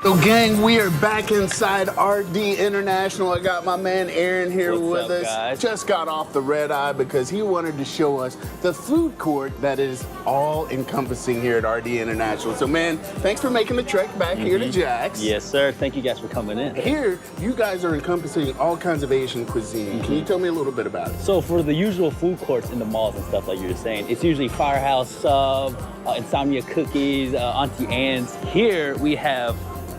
So gang, we are back inside RD International. I got my man Aaron here with us. Guys? Just got off the red eye because he wanted to show us the food court that is all encompassing here at RD International. So man, thanks for making the trek back here to Jax. Yes, sir. Thank you guys for coming in. Here, you guys are encompassing all kinds of Asian cuisine. Can you tell me a little bit about it? So for the usual food courts in the malls and stuff like you were saying, it's usually Firehouse Sub, Insomnia Cookies, Auntie Anne's. Here we have,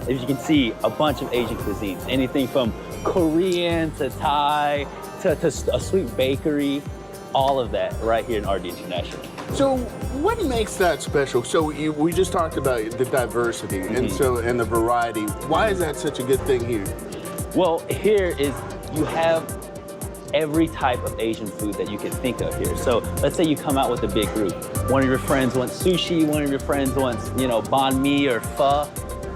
as you can see, a bunch of Asian cuisines. Anything from Korean to Thai to a sweet bakery, all of that right here in RD International. So what makes that special? So we just talked about the diversity and the variety. Why is that such a good thing here? Well, here is, you have every type of Asian food that you can think of here. So let's say you come out with a big group. One of your friends wants sushi, one of your friends wants, banh mi or pho.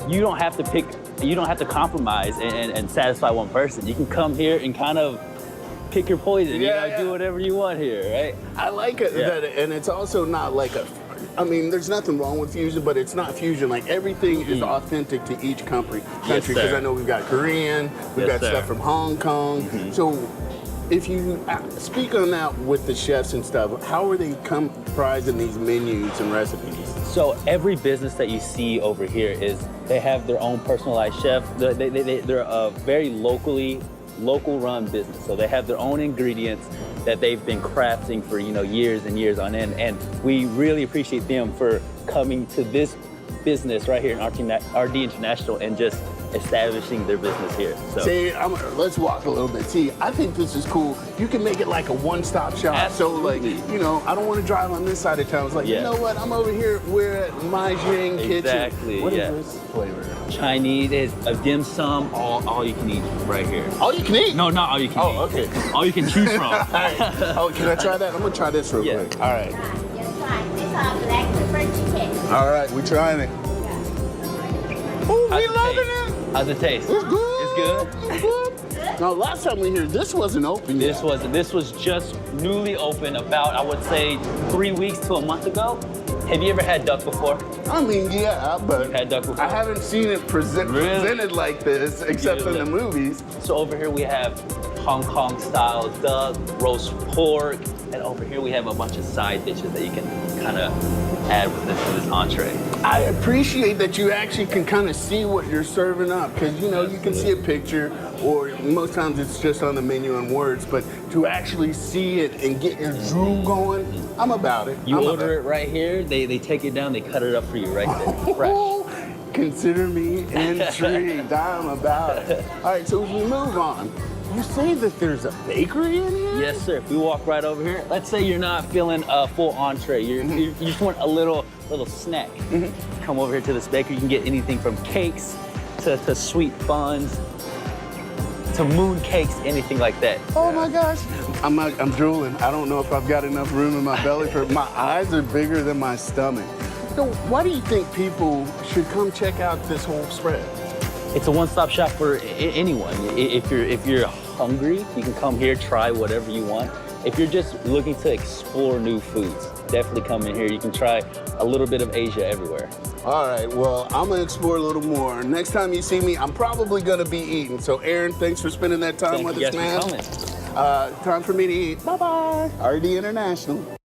You don't have to pick, you don't have to compromise and satisfy one person. You can come here and kind of pick your poison, do whatever you want here, right? I like it, and it's also not like there's nothing wrong with fusion, but it's not fusion. Like everything is authentic to each country, because I know we've got Korean, we've got stuff from Hong Kong. So if you speak on that with the chefs and stuff, how are they comprising these menus and recipes? So every business that you see over here they have their own personalized chef. They're a very local run business. So they have their own ingredients that they've been crafting for years and years on end. And we really appreciate them for coming to this business right here in RD International and just establishing their business here. So. See, let's walk a little bit. See, I think this is cool. You can make it like a one-stop shop. Absolutely. So like, I don't want to drive on this side of town. It's like, you know what? I'm over here. We're at My Jing Kitchen. Exactly. What is this flavor? Chinese. Is a dim sum, all you can eat right here. All you can eat? No, not all you can eat. Oh, okay. All you can choose from. All right. Oh, can I try that? I'm gonna try this real quick. All right. Just try. This is black pepper chicken. All right, we're trying it. Oh, we loving it. How's it taste? It's good. It's good? Now, last time we were here, this wasn't open yet. This was just newly open about, I would say, 3 weeks to a month ago. Have you ever had duck before? I mean, yeah, but You've had duck before? I haven't seen it presented like this, except in the movies. So over here we have Hong Kong style duck, roast pork, and over here we have a bunch of side dishes that you can kind of add with this entree. I appreciate that you actually can kind of see what you're serving up, because you can see a picture, or most times it's just on the menu in words, but to actually see it and get your drool going, I'm about it. You order it right here, they take it down, they cut it up for you right there, fresh. Consider me intrigued. I'm about it. All right, so as we move on, you say that there's a bakery in here? Yes, sir. If we walk right over here, let's say you're not feeling a full entree, you just want a little snack. Come over here to this bakery. You can get anything from cakes to sweet buns to moon cakes, anything like that. Oh my gosh. I'm drooling. I don't know if I've got enough room in my belly for my eyes are bigger than my stomach. So why do you think people should come check out this whole spread? It's a one-stop shop for anyone. If you're hungry, you can come here, try whatever you want. If you're just looking to explore new foods, definitely come in here. You can try a little bit of Asia everywhere. All right, well, I'm gonna explore a little more. Next time you see me, I'm probably gonna be eating. So Aaron, thanks for spending that time with us, man. Thank you guys for coming. Time for me to eat. Bye-bye. RD International.